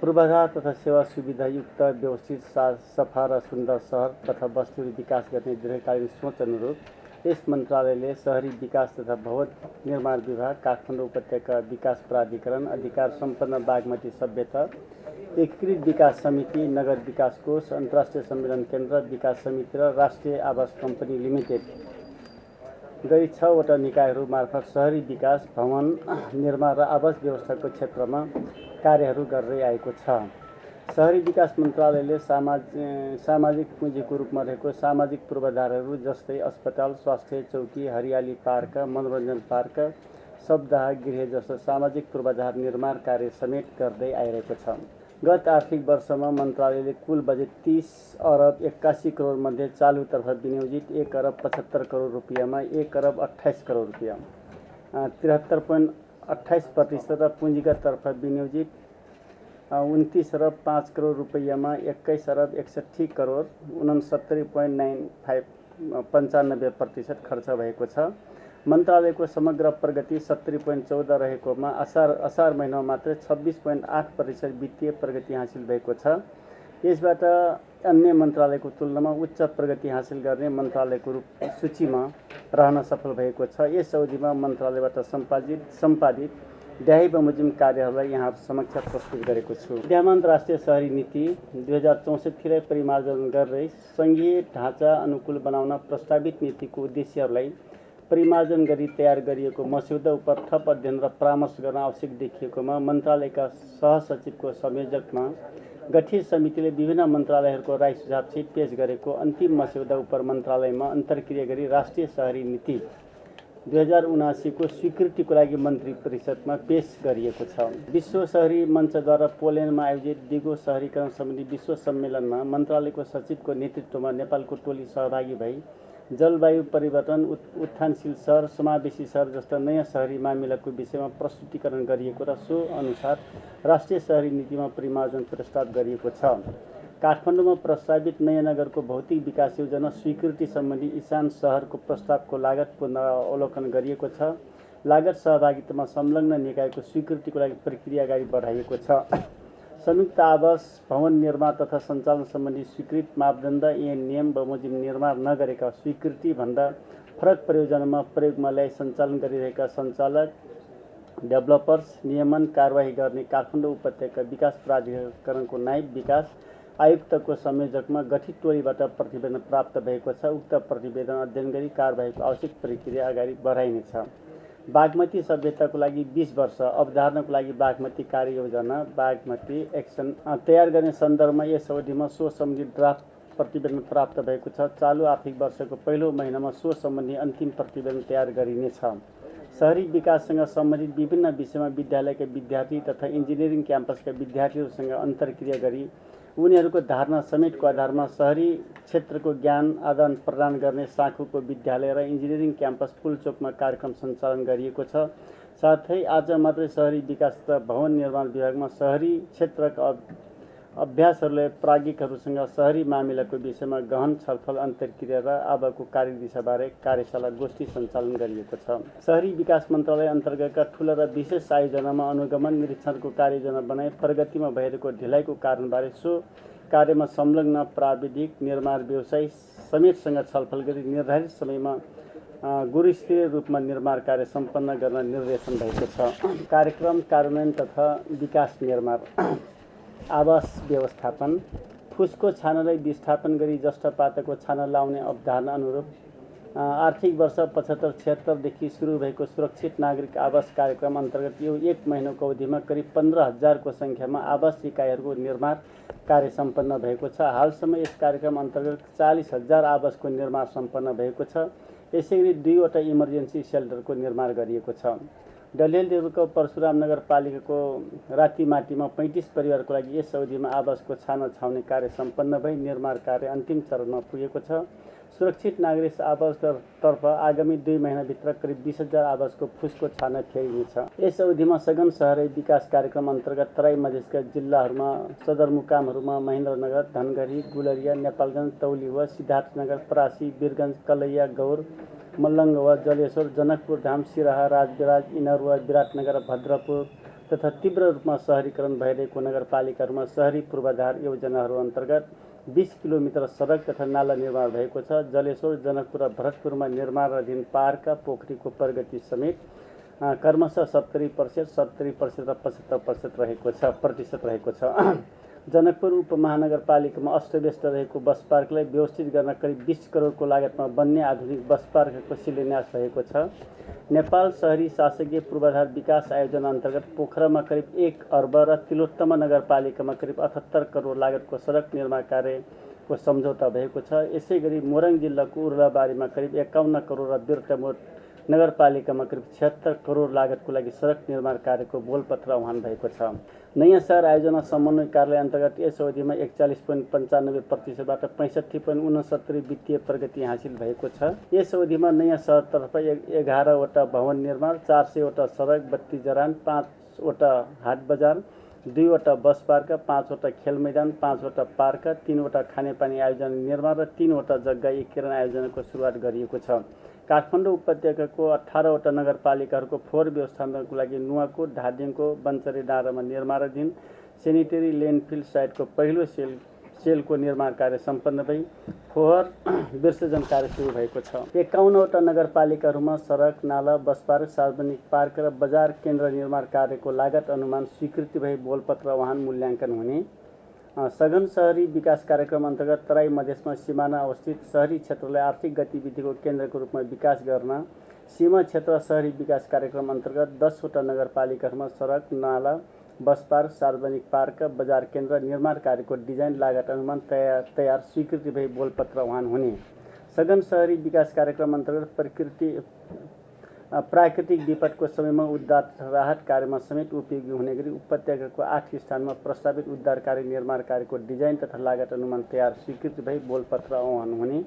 पूर्वाधार तथा सेवा सुविधायुक्त व्यवस्थित सफा र सुन्दर सहर तथा बस्तीहरू विकास गर्ने दीर्घकालीन सोच अनुरूप यस मन्त्रालयले शहरी विकास तथा भवन निर्माण विभाग, काठमाडौँ उपत्यका विकास प्राधिकरण, अधिकार सम्पन्न बागमती सभ्यता, एकीकृत विकास समिति, नगर विकास कोष, अन्तर्राष्ट्रिय सम्मेलन केन्द्र विकास समिति र राष्ट्रिय आवास कम्पनी लिमिटेड गरी 6वटा निकायहरू मार्फत शहरी विकास, भवन निर्माण र आवास व्यवस्थाको क्षेत्रमा कार्यहरू गर्दै आएको छ। शहरी विकास मन्त्रालयले सामाजिक पुँजीको रूपमा रहेको सामाजिक पूर्वाधारहरू जस्तै अस्पताल, स्वास्थ्य चौकी, हरियाली पार्क, मनोरञ्जन पार्क, शवदाह गृह जस्तो सामाजिक पूर्वाधार निर्माण कार्य समेत गर्दै आइरहेको छ। गत आर्थिक वर्षमा मन्त्रालयले कुल बजेट 30 अरब 81 करोड मध्ये चालुतर्फ विनियोजित 1 अरब 75 करोड रुपियाँमा 1 अरब 28 करोड रुपियाँ 73.28% र पुँजीगततर्फ विनियोजित 29 अरब 5 करोड रुपियाँमा 21 अरब 61 करोड 69.95% खर्च भएको छ। मन्त्रालयको समग्र प्रगति 70.14 रहेकोमा असार महिनामा मात्र 26.8% वित्तीय प्रगति हासिल भएको छ। यसबाट अन्य मन्त्रालयको तुलनामा उच्च प्रगति हासिल गर्ने मन्त्रालयको सूचीमा रहन सफल भएको छ। यस अवधिमा मन्त्रालयबाट सम्पादित ड्याही बमोजिम कार्यहरूलाई यहाँ समक्ष प्रस्तुत गरेको छु। विद्यमान राष्ट्रिय शहरी नीति 2064 परिमार्जन गर्दै सङ्घीय ढाँचा अनुकूल बनाउन प्रस्तावित नीतिको उद्देश्यहरूलाई परिमार्जन गरी तयार गरिएको मस्यौदा उप थप अध्ययन र परामर्श गर्न आवश्यक देखिएकोमा मन्त्रालयका सहसचिवको संयोजकमा गठित समितिले विभिन्न मन्त्रालयहरूको राय सुझावसहित पेश गरेको अन्तिम मस्यौदा उप मन्त्रालयमा अन्तर्क्रिया गरी राष्ट्रिय शहरी नीति 2079 को स्वीकृतिको लागि मन्त्री परिषदमा पेश गरिएको छ। विश्व शहरी मञ्चद्वारा पोल्यान्डमा आयोजित दिगो शहरीकरण सम्बन्धी विश्व सम्मेलनमा मन्त्रालयको सचिवको नेतृत्वमा नेपालको टोली सहभागी भई जलवायु परिवर्तन, उत्थानशील सहर, समावेशी सहर जस्ता नयाँ शहरी मामिलाको विषयमा प्रस्तुतीकरण गरिएको र सो अनुसार राष्ट्रिय शहरी नीतिमा परिमार्जन प्रस्ताव गरिएको छ। काठमाडौँमा प्रस्तावित नयाँ नगरको भौतिक विकास योजना स्वीकृति सम्बन्धी इशान शहरको प्रस्तावको लागत पुनरावलोकन गरिएको छ। लागत सहभागितामा संलग्न निकायको स्वीकृतिको लागि प्रक्रिया अगाडि बढाइएको छ। संयुक्त आवास भवन निर्माण तथा सञ्चालन सम्बन्धी स्वीकृत मापदण्ड नियम बमोजिम निर्माण नगरेका स्वीकृति भन्दा फरक परियोजनामा प्रयोगमा ल्याई सञ्चालन गरिरहेका सञ्चालक, डेभलपर्स, नियमन कारबाही गर्ने काठमाडौँ उपत्यका विकास प्राधिकरणको नायब विकास आयुक्तको संयोजकमा गठित टोलीबाट प्रतिवेदन प्राप्त भएको छ। उक्त प्रतिवेदन अध्ययन गरी कारबाहीको आवश्यक प्रक्रिया अगाडि बढाइनेछ। बागमती सभ्यताको लागि 20 वर्ष अवधारणाको लागि बागमती कार्ययोजना बागमती एक्सन तयार गर्ने सन्दर्भमा यस अवधिमा सो सम्बन्धी ड्राफ्ट प्रतिवेदन प्राप्त भएको छ। चालु आर्थिक वर्षको पहिलो महिनामा सो सम्बन्धी अन्तिम प्रतिवेदन तयार गरिनेछ। शहरी विकाससँग सम्बन्धित विभिन्न विषयमा विद्यालयका विद्यार्थी तथा इन्जिनियरिङ क्याम्पसका विद्यार्थीहरूसँग अन्तर्क्रिया गरी उनीहरूको धारणा समेतको आधारमा शहरी क्षेत्रको ज्ञान आदान प्रदान गर्ने साँखुको विद्यालय र इन्जिनियरिङ क्याम्पस पुलचोकमा कार्यक्रम सञ्चालन गरिएको छ। साथै आज मात्रै शहरी विकास तथा भवन निर्माण विभागमा शहरी क्षेत्रका अभ्यासहरूले प्राज्ञिकहरूसँग शहरी मामिलाको विषयमा गहन छलफल अन्तर्क्रिया र अबको कार्यदिशाबारे कार्यशाला गोष्ठी सञ्चालन गरिएको छ। शहरी विकास मन्त्रालय अन्तर्गतका ठूला र विशेष आयोजनामा अनुगमन निरीक्षणको कार्ययोजना बनाई प्रगतिमा भइरहेको ढिलाइको कारणबारे सो कार्यमा संलग्न प्राविधिक निर्माण व्यवसायी समेतसँग छलफल गरी निर्धारित समयमा गुणस्तरीय रूपमा निर्माण कार्य सम्पन्न गर्न निर्देशन भएको छ। कार्यक्रम कार्यान्वयन तथा विकास निर्माण आवास व्यवस्थापन फुसको छानालाई विस्थापन गरी जस्टापाताको छाना लाउने अवधारणा अनुरूप आर्थिक वर्ष 75-76 देखि सुरु भएको सुरक्षित नागरिक आवास कार्यक्रम अन्तर्गत यो 1 महिनाको अवधिमा करिब 15,000 को संख्यामा आवास इकाइहरूको निर्माण कार्य सम्पन्न भएको छ। हालसम्म यस कार्यक्रम अन्तर्गत 40,000 आवासको निर्माण सम्पन्न भएको छ। यसैगरी 2वटा इमर्जेन्सी सेल्टरको निर्माण गरिएको छ। डडेलधुराको परशुराम नगरपालिकाको रातिमाटीमा 35 परिवारको लागि यस अवधिमा आवासको छाना छाउने कार्य सम्पन्न भई निर्माण कार्य अन्तिम चरणमा पुगेको छ। सुरक्षित नागरिक आवासतर्फ आगामी 2 महिनाभित्र करिब 20,000 आवासको फुसको छाना फेरिनेछ। यस अवधिमा सघन शहरी विकास कार्यक्रम अन्तर्गत तराई मधेसका जिल्लाहरूमा सदरमुकामहरूमा महेन्द्रनगर, धनगढी, गुलरिया, नेपालगञ्ज, तौलिया, सिद्धार्थनगर, परासी, वीरगञ्ज, कलैया, गौर, मल्लङ्गवा, जलेश्वर, जनकपुर धाम, सिराहा, राजविराज, इनरुवा, विराटनगर, भद्रपुर, तथा तीव्र रूपमा शहरीकरण भइरहेको नगरपालिकाहरूमा शहरी पूर्वाधार योजनाहरू अन्तर्गत 20 किलोमिटर सडक तथा नाला निर्माण भएको छ। जलेश्वर, जनकपुर र भरतपुरमा निर्माणाधीन पार्कका पोखरीको प्रगति समेत क्रमशः 70%, 70% र 75% रहेको छ। जनकपुर उपमहानगरपालिकामा अस्तव्यस्त रहेको बस पार्कलाई व्यवस्थित गर्न करिब 20 करोडको लागतमा बन्ने आधुनिक बस पार्कको शिलान्यास भएको छ। नेपाल शहरी शासकीय पूर्वाधार विकास आयोजना अन्तर्गत पोखरामा करिब 1 अर्ब र तिलोत्तमा नगरपालिकामा करिब 78 करोड लागतको सडक निर्माण कार्यको सम्झौता भएको छ। यसैगरी मोरङ जिल्लाको उर्लाबारीमा करिब 51 करोड र बिर्तामोड नगरपालिकामा करिब 76 करोड लागतको लागि सडक निर्माण कार्यको बोलपत्र आह्वान भएको छ। नयाँ शहर आयोजना समन्वय कार्यालय अन्तर्गत यस अवधिमा 41.95%बाट 65.69 वित्तीय प्रगति हासिल भएको छ। यस अवधिमा नयाँ शहरतर्फ 11वटा भवन निर्माण, 400 वटा सडक, 32 जरान, 5 वटा हाट बजार, 2 वटा बस पार्क, 5 वटा खेल मैदान, 5 वटा पार्क, 3 वटा खानेपानी आयोजना निर्माण र 3 वटा जग्गा एकीकरण आयोजनाको सुरुवात गरिएको छ। काठमाडौँ उपत्यकाको 18 वटा नगरपालिकाहरूको फोहोर व्यवस्थापनको लागि नुवाकोट, धादिङको बन्चरे डाँडामा निर्माणाधीन सेनिटरी ल्यान्डफिल साइटको पहिलो सेलको निर्माण कार्य सम्पन्न भई फोहोर विसर्जन कार्य सुरु भएको छ। 51 वटा नगरपालिकाहरूमा सडक, नाला, बस पार्क, सार्वजनिक पार्क र बजार केन्द्र निर्माण कार्यको लागत अनुमान स्वीकृति भई बोलपत्र वाहन मूल्याङ्कन हुने। सघन शहरी विकास कार्यक्रम अन्तर्गत तराई मधेसमा सिमाना अवस्थित शहरी क्षेत्रलाई आर्थिक गतिविधिको केन्द्रको रूपमा विकास गर्न सीमा क्षेत्र शहरी विकास कार्यक्रम अन्तर्गत 10 वटा नगरपालिकाहरूमा सडक, नाला, बस पार्क, सार्वजनिक पार्क, बजार केन्द्र निर्माण कार्यको डिजाइन लागत अनुमान तयार स्वीकृति भई बोलपत्र आह्वान हुने। सघन शहरी विकास कार्यक्रम अन्तर्गत प्राकृतिक विपदको समयमा उद्धार राहत कार्यमा समेत उपयोगी हुने गरी उपत्यकाको 8 स्थानमा प्रस्तावित उद्धार कार्य निर्माण कार्यको डिजाइन तथा लागत अनुमान तयार स्वीकृति भई बोलपत्र आह्वान हुने।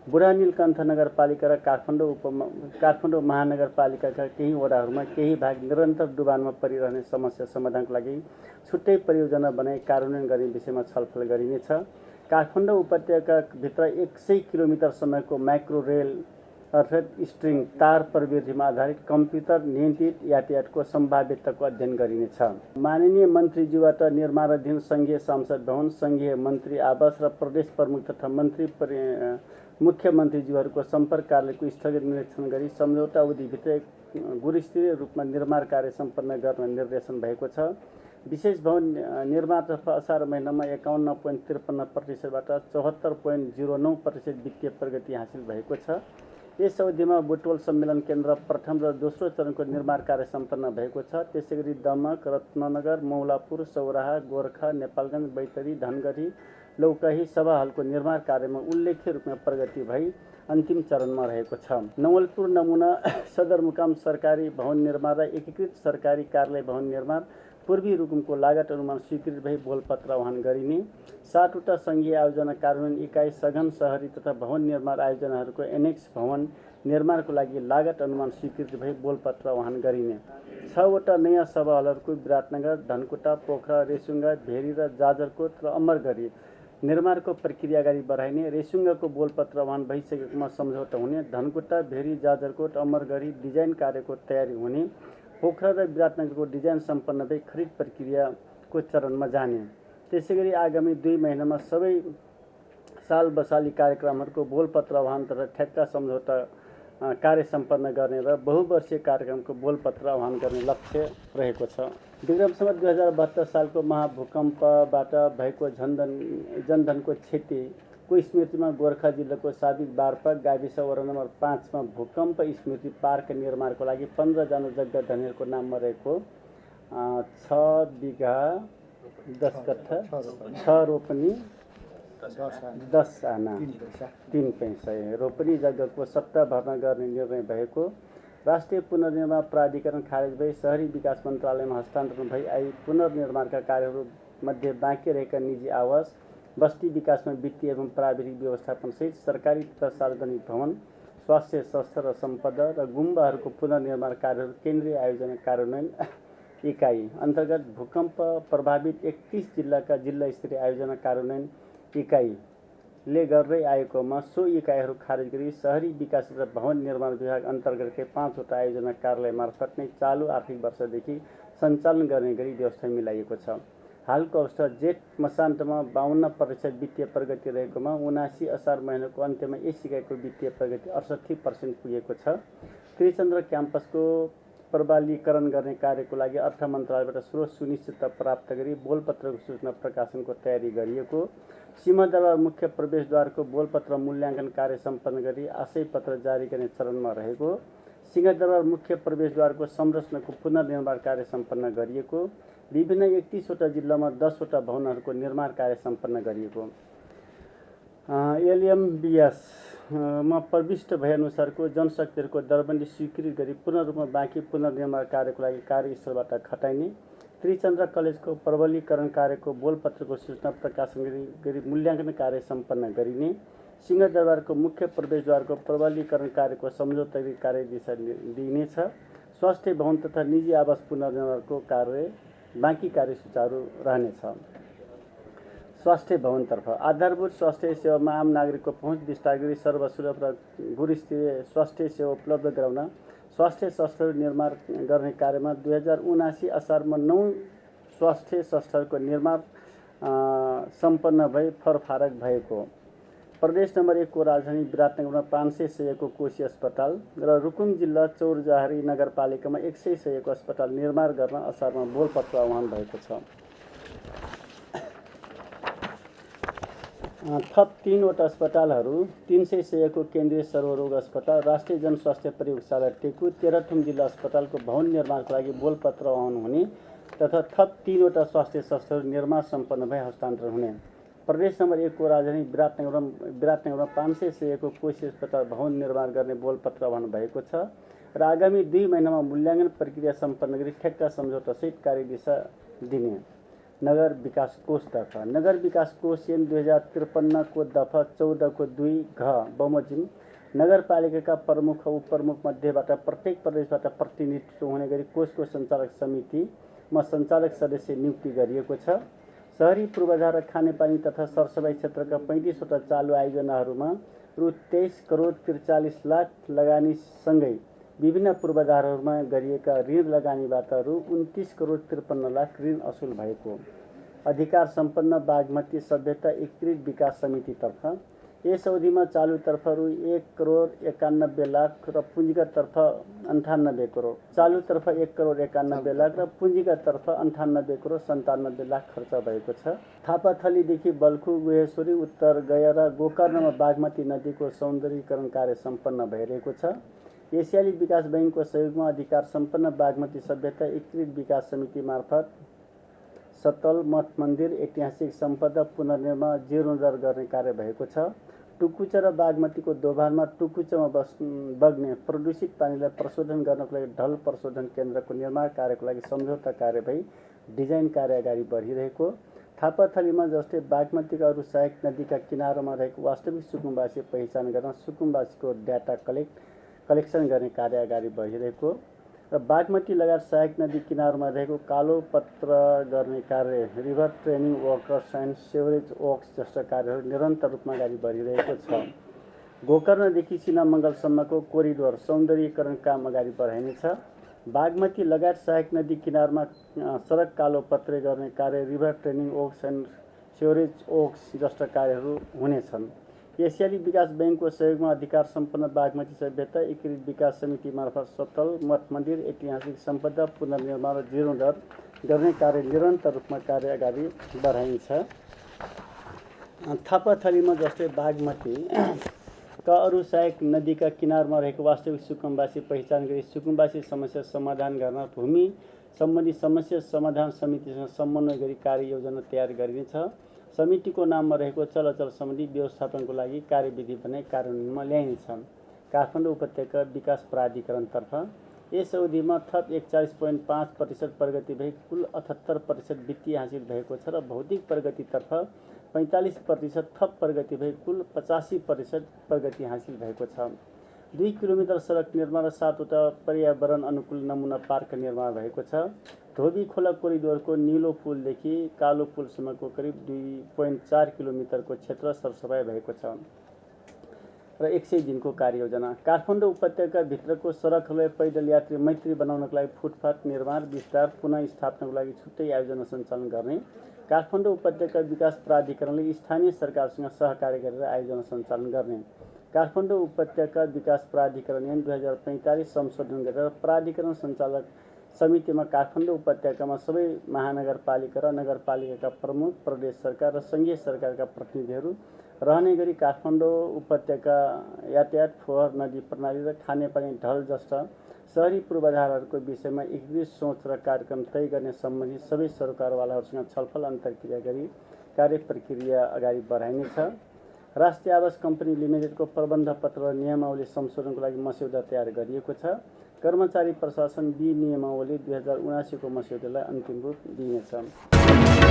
बुढा नीलकण्ठ नगरपालिका र काठमाडौँ महानगरपालिकाका केही वडाहरूमा केही भाग निरन्तर डुबानमा परिरहने समस्या समाधानको लागि छुट्टै परियोजना बनाई कार्यान्वयन गर्ने विषयमा छलफल गरिनेछ। काठमाडौँ उपत्यकाभित्र 100 किलोमिटरसम्मको माइक्रो रेल अर्थात् स्ट्रिङ तार प्रवृत्तिमा आधारित कम्प्युटर नियन्त्रित यातायातको सम्भाव्यताको अध्ययन गरिनेछ। माननीय मन्त्रीज्यूबाट निर्माणाधीन सङ्घीय संसद भवन, सङ्घीय मन्त्री आवास र प्रदेश प्रमुख तथा मुख्यमन्त्रीज्यूहरूको सम्पर्क कार्यालयको स्थगित निरीक्षण गरी सम्झौता अवधिभित्र गुणस्तरीय रूपमा निर्माण कार्य सम्पन्न गर्न निर्देशन भएको छ। विशेष भवन निर्माणतर्फ असार महिनामा 51.53%बाट 74.09% वित्तीय प्रगति हासिल भएको छ। यस अवधिमा बुटवल सम्मेलन केन्द्र प्रथम र दोस्रो चरणको निर्माण कार्य सम्पन्न भएको छ। त्यसैगरी दमक, रत्ननगर, मौलापुर, सौराहा, गोर्खा, नेपालगञ्ज, बैतडी, धनगढी, लौकही सभा हलको निर्माण कार्यमा उल्लेख्य रूपमा प्रगति भई अन्तिम चरणमा रहेको छ। नवलपुर नमुना सदरमुकाम सरकारी भवन निर्माण र एकीकृत सरकारी कार्यालय भवन निर्माण पूर्वी रुकुमको लागत अनुमान स्वीकृति भई बोलपत्र आह्वान गरिने। 7 वटा सङ्घीय आयोजना कार्यान्वयन इकाइ सघन शहरी तथा भवन निर्माण आयोजनाहरूको एनेक्स भवन निर्माणको लागि लागत अनुमान स्वीकृति भई बोलपत्र आह्वान गरिने। 6 वटा नयाँ सभा हलहरूको विराटनगर, धनकुटा, पोखरा, रेसुङ्गा, भेरी र जाजरकोट र अमरगढी निर्माणको प्रक्रिया अगाडि बढाइने। रेसुङ्गाको बोलपत्र आह्वान भइसकेकोमा सम्झौता हुने। धनकुटा, भेरी, जाजरकोट, अमरगढी डिजाइन कार्यको तयारी हुने। पोखरा र विराटनगरको डिजाइन सम्पन्न भई खरिद प्रक्रियाको चरणमा जाने। त्यसैगरी आगामी 2 महिनामा सबै साल बसाली कार्यक्रमहरूको बोलपत्र आह्वान तथा ठेक्का सम्झौता कार्य सम्पन्न गर्ने र बहुवर्षीय कार्यक्रमको बोलपत्र आह्वान गर्ने लक्ष्य रहेको छ। विक्रम सम्वत 2072 सालको महाभूकम्पबाट भएको जनधनको क्षतिको स्मृतिमा गोर्खा जिल्लाको साबिक बारपाक गाविस वडा नम्बर 5 मा भूकम्प स्मृति पार्क निर्माणको लागि 15 जना जग्गा धनीहरूको नाममा रहेको 6 बिघा 10 कट्ठा 6 रोपनी 10 आना 3 पैसा रोपनी जग्गाको सट्टा भर्ना गर्ने निर्णय भएको। राष्ट्रिय पुनर्निर्माण प्राधिकरण खारेज भई शहरी विकास मन्त्रालयमा हस्तान्तरण भई पुनर्निर्माणका कार्यहरू मध्ये बाँकी रहेका निजी आवास, बस्ती विकासमा वित्तीय एवं प्राविधिक व्यवस्थापन सहित सरकारी तथा सार्वजनिक भवन, स्वास्थ्य संस्था र सम्पदा र गुम्बाहरूको पुनर्निर्माण कार्यहरू केन्द्रीय आयोजना कार्यान्वयन इकाइ अन्तर्गत भूकम्प प्रभावित 31 जिल्लाका जिल्ला स्तरीय आयोजना कार्यान्वयन इकाइले गर्दै आएकोमा सो इकाइहरू खारेज गरी शहरी विकास र भवन निर्माण विभाग अन्तर्गतकै 5 वटा आयोजना कार्यालय मार्फत नै चालु आर्थिक वर्षदेखि सञ्चालन गर्ने गरी व्यवस्था मिलाइएको छ। हालको अवस्था जेठ मसान्तमा 52% वित्तीय प्रगति रहेकोमा 79 असार महिनाको अन्त्यमा यस इकाइको वित्तीय प्रगति 68% पुगेको छ। त्रिचन्द्र क्याम्पसको प्रबलीकरण गर्ने कार्यको लागि अर्थ मन्त्रालयबाट स्रोत सुनिश्चितता प्राप्त गरी बोलपत्रको सूचना प्रकाशनको तयारी गरिएको, सिंहदरबार मुख्य प्रवेशद्वारको बोलपत्र मूल्याङ्कन कार्य सम्पन्न गरी आशय पत्र जारी गर्ने चरणमा रहेको, सिंहदरबार मुख्य प्रवेशद्वारको संरचनाको पुनर्निर्माण कार्य सम्पन्न गरिएको, विभिन्न 31वटा जिल्लामा 10वटा भवनहरूको निर्माण कार्य सम्पन्न गरिएको, एलएमबीएसमा प्रविष्ट भएअनुसारको जनशक्तिहरूको दरबन्दी स्वीकृत गरी पूर्ण रूपमा बाँकी पुनर्निर्माण कार्यको लागि कार्यस्थलबाट खटाइने, त्रिचन्द्र कलेजको प्रबलीकरण कार्यको बोलपत्रको सूचना प्रकाशन गरी मूल्याङ्कन कार्य सम्पन्न गरिने, सिंहदरबारको मुख्य प्रवेशद्वारको प्रबलीकरण कार्यको सम्झौता कार्य दिशा दिइनेछ। स्वास्थ्य भवन तथा निजी आवास पुनर्निर्माणको कार्य बाँकी कार्य सुचारू रहनेछ। स्वास्थ्य भवनतर्फ आधारभूत स्वास्थ्य सेवामा आम नागरिकको पहुँच विस्तार गरी सर्वसुलभ र गुणस्तरीय स्वास्थ्य सेवा उपलब्ध गराउन स्वास्थ्य संस्थाहरू निर्माण गर्ने कार्यमा 2079 असारमा 9 स्वास्थ्य संस्थाहरूको निर्माण सम्पन्न भई फरफारक भएको। प्रदेश नम्बर 1 को राजधानी विराटनगरमा 500 को कोशी अस्पताल र रुकुम जिल्ला चौरजहारी नगरपालिकामा 100 को अस्पताल निर्माण गर्न असारमा बोलपत्र आह्वान भएको छ। थप 3वटा अस्पतालहरू 300 को केन्द्रीय सर्वरोग अस्पताल, राष्ट्रिय जनस्वास्थ्य प्रयोगशाला टेकु, तेह्रथुम जिल्ला अस्पतालको भवन निर्माणको लागि बोलपत्र आह्वान हुने तथा थप 3वटा स्वास्थ्य संस्थाहरू निर्माण सम्पन्न भई हस्तान्तरण हुने। प्रदेश नम्बर 1 को राजधानी विराटनगरमा 500 को कोशी अस्पताल भवन निर्माण गर्ने बोलपत्र आह्वान भएको छ र आगामी 2 महिनामा मूल्याङ्कन प्रक्रिया सम्पन्न गरी ठेक्का सम्झौतासहित कार्यदिशा दिने। नगर विकास कोषतर्फ नगर विकास कोष ऐन 2053 को दफा 14 को 2 घ बमोजिम नगरपालिकाका प्रमुख र उपप्रमुख मध्येबाट प्रत्येक प्रदेशबाट प्रतिनिधित्व हुने गरी कोषको सञ्चालक समितिमा सञ्चालक सदस्य नियुक्ति गरिएको छ। शहरी पूर्वाधार र खानेपानी तथा सरसफाई क्षेत्रका 35वटा चालु आयोजनाहरूमा रु 23 करोड 43 लाख लगानीसँगै विभिन्न पूर्वाधारहरूमा गरिएका ऋण लगानीबाट रु 29 करोड 53 लाख ऋण असुल भएको। अधिकार सम्पन्न बागमती सभ्यता एकीकृत विकास समितितर्फ यस अवधिमा चालुतर्फ रु 1 करोड 91 लाख र पुँजीगततर्फ 98 करोड, चालुतर्फ 1 करोड 91 लाख र पुँजीगततर्फ 98 करोड 97 लाख खर्च भएको छ। थापाथलीदेखि बल्खु, गुहेश्वरी, उत्तर गया र गोकर्णमा बागमती नदीको सौन्दर्यीकरण कार्य सम्पन्न भइरहेको छ। एसियाली विकास बैङ्कको सहयोगमा अधिकार सम्पन्न बागमती सभ्यता एकीकृत विकास समिति मार्फत सतल मठ मन्दिर ऐतिहासिक सम्पदा पुनर्निर्माण जीर्णोद्धार गर्ने कार्य भएको छ। टुकुचा र बागमतीको दोभानमा टुकुचामा बग्ने प्रदूषित पानीलाई प्रशोधन गर्नको लागि ढल प्रशोधन केन्द्रको निर्माण कार्यको लागि सम्झौता कार्य भई डिजाइन कार्य अगाडि बढिरहेको। थापाथलीमा जस्तै बागमतीका अरू सहायक नदीका किनारमा रहेको वास्तविक सुकुम्बासी पहिचान गर्न सुकुम्बासीको डाटा कलेक्सन गर्ने कार्य अगाडि बढिरहेको र बागमती लगायत सहायक नदी किनारमा रहेको कालो पत्र गर्ने कार्य, river training workers and sewerage works जस्ता कार्यहरू निरन्तर रूपमा अगाडि बढिरहेको छ। गोकर्णदेखि सिनामङ्गलसम्मको कोरिडोर सौन्दर्यीकरण काम अगाडि बढाइनेछ। बागमती लगायत सहायक नदी किनारमा सडक कालो पत्रे गर्ने कार्य, river training works and sewerage works जस्ता कार्यहरू हुनेछन्। एसियाली विकास बैङ्कको सहयोगमा अधिकार सम्पन्न बागमती सभ्यता एकीकृत विकास समिति मार्फत सतल मठ मन्दिर ऐतिहासिक सम्पदा पुनर्निर्माण र जीर्णोद्धार गर्ने कार्य निरन्तर रूपमा कार्य अगाडि बढाइन्छ। थापाथलीमा जस्तै बागमतीका अरू सहायक नदीका किनारमा रहेको वास्तविक सुकुम्बासी पहिचान गरी सुकुम्बासी समस्या समाधान गर्न भूमि सम्बन्धी समस्या समाधान समितिसँग समन्वय गरी कार्य योजना तयार गरिनेछ। समितिको नाममा रहेको चलअचल सम्बन्धी व्यवस्थापनको लागि कार्यविधि बनाई कार्यान्वयनमा ल्याइनेछ। काठमाडौँ उपत्यका विकास प्राधिकरणतर्फ यस अवधिमा थप 41.5% प्रगति भई कुल 78% वित्तीय हासिल भएको छ र भौतिक प्रगतितर्फ 45% थप प्रगति भई कुल 85% प्रगति हासिल भएको छ। 2 किलोमिटर सडक निर्माण र 7वटा पर्यावरण अनुकूल नमुना पार्क निर्माण भएको छ। धोबी खोला कोरिडोरको नीलो पुलदेखि कालो पुलसम्मको करिब 2.4 किलोमिटरको क्षेत्र सरसफाइ भएको छ। र 100 दिनको कार्ययोजना। काठमाडौँ उपत्यकाभित्रको सडकहरूलाई पैदल यात्री मैत्री बनाउनको लागि फुटपाथ निर्माण विस्तार पुनः स्थापनाको लागि छुट्टै आयोजना सञ्चालन गर्ने। काठमाडौँ उपत्यका विकास प्राधिकरणले स्थानीय सरकारसँग सहकार्य गरेर आयोजना सञ्चालन गर्ने। काठमाडौँ उपत्यका विकास प्राधिकरण ऐन 2045 संशोधन गरेर प्राधिकरण सञ्चालक समितिमा काठमाडौँ उपत्यकामा सबै महानगरपालिका र नगरपालिकाका प्रमुख, प्रदेश सरकार र सङ्घीय सरकारका प्रतिनिधिहरू रहने गरी काठमाडौँ उपत्यका यातायात, फोहोर, नदी प्रणाली र खानेपानी ढल जस्ता शहरी पूर्वाधारहरूको विषयमा एकीकृत सोच र कार्यक्रम तय गर्ने सम्बन्धी सबै सरकारवालाहरूसँग छलफल अन्तर्क्रिया गरी कार्य प्रक्रिया अगाडि बढाइनेछ। राष्ट्रिय आवास कम्पनी लिमिटेडको प्रबन्ध पत्र र नियमावली संशोधनको लागि मस्यौदा तयार गरिएको छ। कर्मचारी प्रशासन विनियमावली 2079 को मस्यौदालाई अन्तिम रूप दिइनेछ।